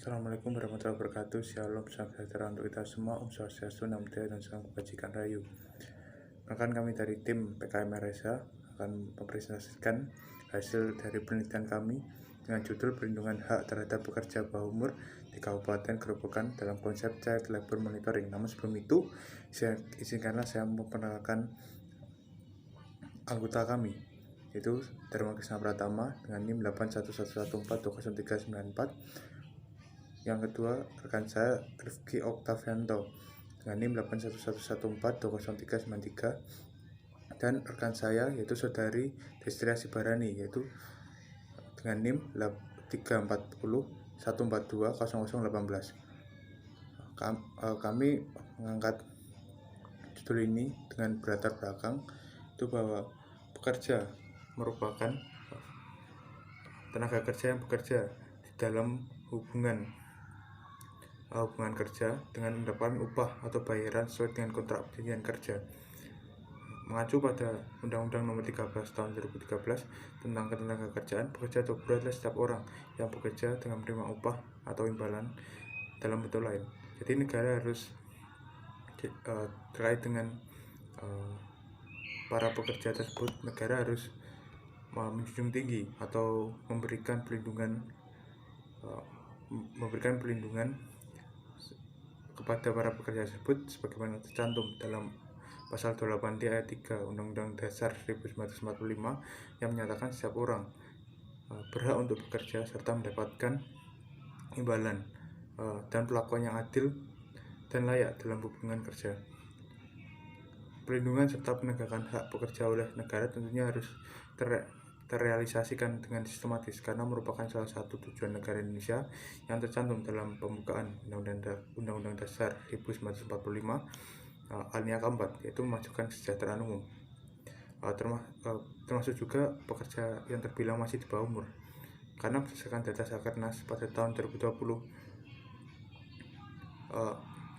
Assalamualaikum warahmatullahi wabarakatuh. Shalom, salam sejahtera untuk kita semua. Om Swastiastu, Namo Buddhaya, dan salam kebajikan rahayu. Rekan kami dari tim PKM RSA akan mempresentasikan hasil dari penelitian kami dengan judul Perlindungan Hak Terhadap Pekerja Bawah Umur di Kabupaten Gerobokan dalam konsep Child Labor Monitoring. Namun sebelum itu, izinkanlah saya memperkenalkan anggota kami, yaitu Dharma Krisna Pratama dengan NIM 81114200394. Yang kedua, rekan saya Rifki Oktavianto dengan NIM 81114200393, dan rekan saya yaitu saudari Destria Sibarani yaitu dengan NIM 340142018. Kami mengangkat judul ini dengan berlatar belakang itu bahwa pekerja merupakan tenaga kerja yang bekerja di dalam hubungan kerja dengan mendapatkan upah atau bayaran sesuai dengan kontrak perjanjian kerja. Mengacu pada Undang-Undang Nomor 13 Tahun 2013 tentang Ketenagakerjaan, pekerja atau buruh adalah setiap orang yang bekerja dengan menerima upah atau imbalan dalam bentuk lain. Jadi negara harus terkait dengan para pekerja tersebut, negara harus menjunjung tinggi atau memberikan perlindungan kepada para pekerja tersebut sebagaimana tercantum dalam Pasal 28 ayat 3 Undang-Undang Dasar 1945 yang menyatakan setiap orang berhak untuk bekerja serta mendapatkan imbalan dan perlakuan yang adil dan layak dalam hubungan kerja. Perlindungan serta penegakan hak pekerja oleh negara tentunya harus terrealisasikan dengan sistematis karena merupakan salah satu tujuan negara Indonesia yang tercantum dalam pembukaan Undang-Undang Dasar 1945 alinea keempat, yaitu memajukan kesejahteraan umum, termasuk juga pekerja yang terbilang masih di bawah umur, karena berdasarkan data Sakernas pada tahun 2020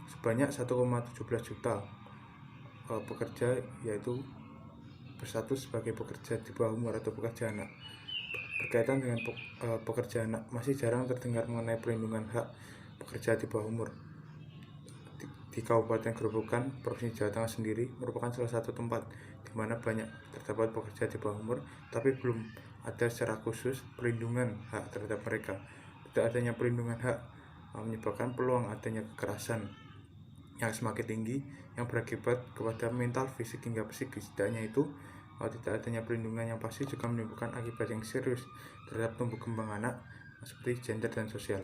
sebanyak 1,17 juta pekerja yaitu berstatus sebagai pekerja di bawah umur atau pekerja anak. Berkaitan dengan pekerja anak, masih jarang terdengar mengenai perlindungan hak pekerja di bawah umur. Di Kabupaten Gerobokan, Provinsi Jawa Tengah sendiri merupakan salah satu tempat di mana banyak terdapat pekerja di bawah umur, tapi belum ada secara khusus perlindungan hak terhadap mereka. Tidak adanya perlindungan hak menyebabkan peluang adanya kekerasan yang semakin tinggi yang berakibat kepada mental, fisik, hingga psikis. Tidak hanya itu, tidak adanya perlindungan yang pasti juga menimbulkan akibat yang serius terhadap tumbuh kembang anak seperti gender dan sosial.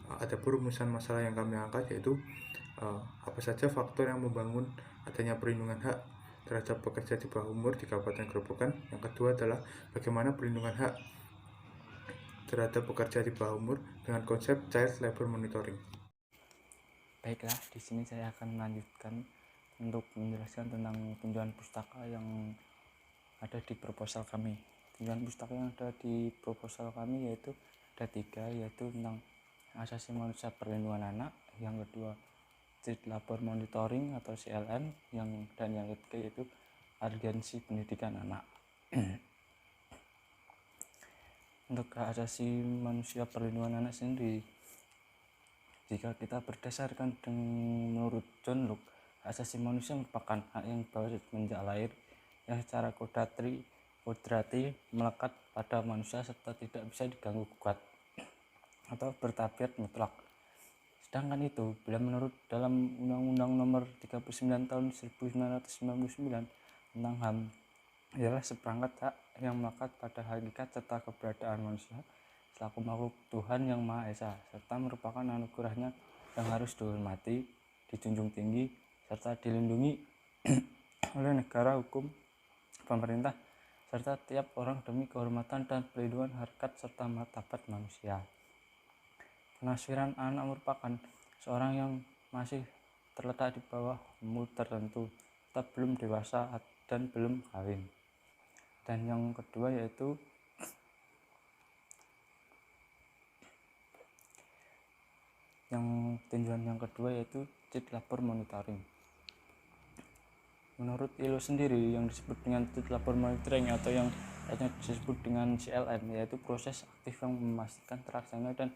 Ada rumusan masalah yang kami angkat, yaitu apa saja faktor yang membangun adanya perlindungan hak terhadap pekerja di bawah umur di Kabupaten Gerobokan. Yang kedua adalah bagaimana perlindungan hak terhadap pekerja di bawah umur dengan konsep Child Labor Monitoring. Baiklah, di sini saya akan melanjutkan untuk menjelaskan tentang tinjauan pustaka yang ada di proposal kami. Tinjauan pustaka yang ada di proposal kami yaitu ada 3, yaitu tentang asasi manusia perlindungan anak, yang kedua Child Labor Monitoring atau CLM, dan yang ketiga yaitu urgensi pendidikan anak. Untuk asasi manusia perlindungan anak sendiri, jika kita berdasarkan menurut John Locke, asasi manusia merupakan hak yang dibawa semenjak lahir yang secara kodrati melekat pada manusia serta tidak bisa diganggu gugat atau bertabiat mutlak. Sedangkan itu, bila menurut dalam Undang-Undang Nomor 39 Tahun 1999 tentang HAM, ialah seperangkat hak yang melekat pada hakikat serta keberadaan manusia selaku makhluk Tuhan Yang Maha Esa, serta merupakan anugerahnya yang harus dihormati, dijunjung tinggi, serta dilindungi oleh negara, hukum, pemerintah, serta tiap orang demi kehormatan dan perlindungan harkat serta martabat manusia. Penafsiran anak merupakan seorang yang masih terletak di bawah umur tertentu, tetap belum dewasa dan belum kawin. Dan yang kedua yaitu tinjauan yang kedua yaitu Child Labor Monitoring. Menurut ILO sendiri, yang disebut dengan Child Labor Monitoring atau yang disebut dengan CLM, yaitu proses aktif yang memastikan terlaksana dan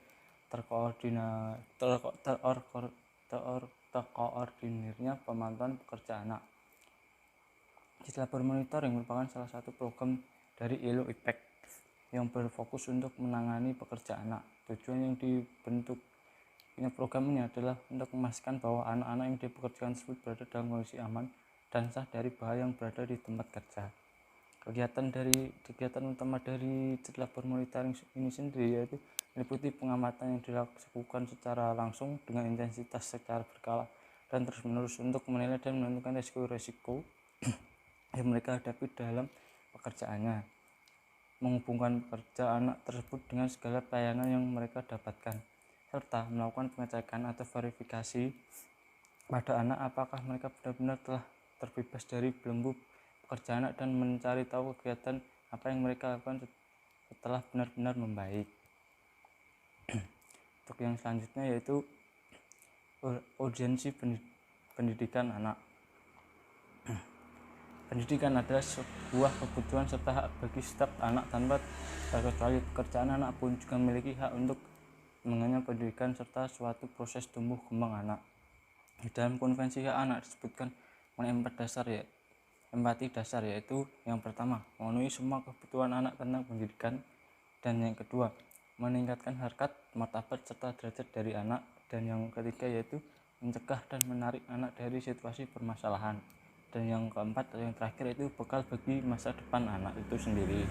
terkoordinirnya pemantauan pekerja anak. Labor monitoring merupakan salah satu program dari ILO IPEC yang berfokus untuk menangani pekerja anak. Tujuan yang dibentuknya program ini adalah untuk memastikan bahwa anak-anak yang dipekerjakan tersebut berada dalam kondisi aman dan sah dari bahaya yang berada di tempat kerja. Kegiatan utama dari labor monitoring ini sendiri yaitu meliputi pengamatan yang dilakukan secara langsung dengan intensitas secara berkala dan terus-menerus untuk menilai dan menentukan risiko-risiko yang mereka hadapi dalam pekerjaannya, menghubungkan pekerja anak tersebut dengan segala pelayanan yang mereka dapatkan, serta melakukan pengecekan atau verifikasi pada anak apakah mereka benar-benar telah terbebas dari belenggu pekerja anak dan mencari tahu kegiatan apa yang mereka lakukan setelah benar-benar membaik. Untuk yang selanjutnya yaitu urgensi pendidikan anak. Pendidikan adalah sebuah kebutuhan serta hak bagi setiap anak tanpa terkecuali. Pekerjaan anak pun juga memiliki hak untuk mengenyam pendidikan serta suatu proses tumbuh kembang anak. Di dalam konvensi hak anak disebutkan mengenai empati dasar yaitu yang pertama, memenuhi semua kebutuhan anak tentang pendidikan, dan yang kedua, meningkatkan harkat, martabat serta derajat dari anak, dan yang ketiga yaitu mencegah dan menarik anak dari situasi permasalahan, dan yang keempat atau yang terakhir itu bekal bagi masa depan anak itu sendiri.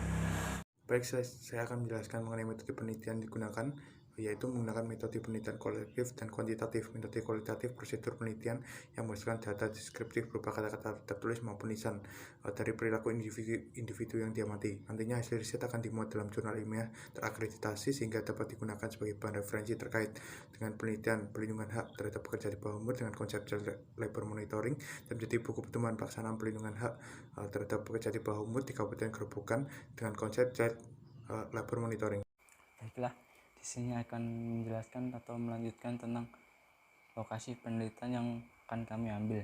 Baik, saya akan menjelaskan mengenai metode penelitian digunakan, yaitu menggunakan metode penelitian kualitatif dan kuantitatif. Metode kualitatif prosedur penelitian yang menghasilkan data deskriptif berupa kata-kata tertulis maupun lisan dari perilaku individu yang diamati. Nantinya hasil riset akan dimuat dalam jurnal ilmiah terakreditasi sehingga dapat digunakan sebagai bahan referensi terkait dengan penelitian pelindungan hak terhadap pekerja di bawah umur dengan konsep child labor monitoring, dan menjadi buku pedoman pelaksanaan pelindungan hak terhadap pekerja di bawah umur di Kabupaten Gerobokan dengan konsep child labor monitoring. Baiklah, di sini akan menjelaskan atau melanjutkan tentang lokasi penelitian yang akan kami ambil.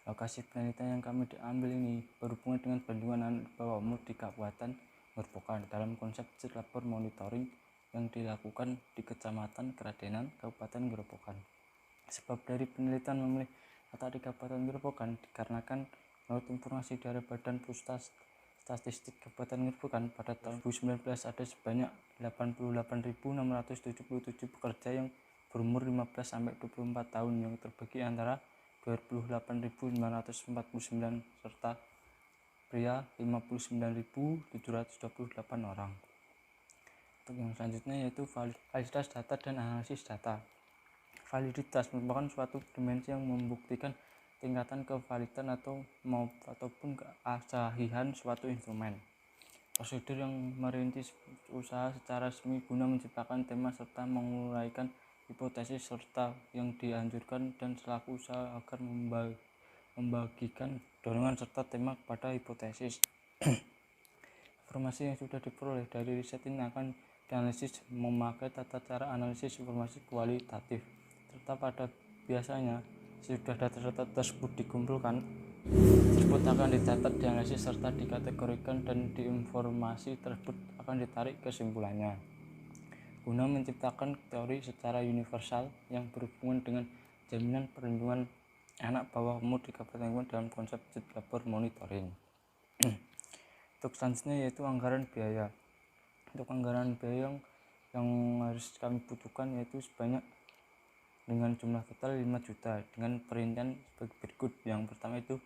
Lokasi penelitian yang kami ambil ini berhubungan dengan perlindungan anak di bawah umur di Kabupaten Gerobokan dalam konsep labor monitoring yang dilakukan di Kecamatan Keradenan, Kabupaten Gerobokan. Sebab dari penelitian memilih letak di Kabupaten Gerobokan dikarenakan menurut informasi dari Badan Pusat Statistik Kabupaten Gerobokan pada tahun 2019 ada sebanyak 88.677 pekerja yang berumur 15-24 tahun yang terbagi antara 28.949 serta pria 59.728 orang. Untuk yang selanjutnya yaitu validitas data dan analisis data. Validitas merupakan suatu dimensi yang membuktikan tingkatan kevalidan ataupun kesahihan suatu instrumen. Prosedur yang merintis usaha secara resmi guna menciptakan tema serta menguraikan hipotesis serta yang dianjurkan dan selaku usaha agar membagikan dorongan serta tema kepada hipotesis. Informasi yang sudah diperoleh dari riset ini akan dianalisis memakai tata cara analisis informasi kualitatif, serta pada biasanya sesudah data-data tersebut dikumpulkan, tersebut akan dicatat, dianalisis serta dikategorikan, dan di informasi tersebut akan ditarik kesimpulannya guna menciptakan teori secara universal yang berhubungan dengan jaminan perlindungan anak bawah umur di Kabupaten dalam konsep labor monitoring. Untuk selanjutnya yaitu anggaran biaya. Untuk anggaran biaya yang harus kami butuhkan yaitu sebanyak dengan jumlah total 5 juta dengan perincian sebagai berikut. Yang pertama itu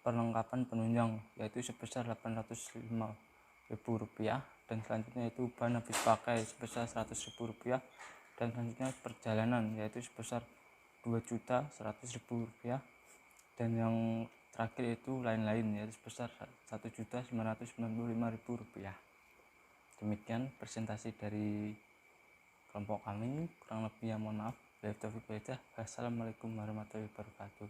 perlengkapan penunjang yaitu sebesar Rp805.000, dan selanjutnya itu bahan habis pakai sebesar Rp100.000, dan selanjutnya perjalanan yaitu sebesar Rp2.100.000, dan yang terakhir itu lain-lain yaitu sebesar Rp1.995.000. Demikian presentasi dari kelompok kami, kurang lebihnya mohon maaf. Assalamualaikum warahmatullahi wabarakatuh.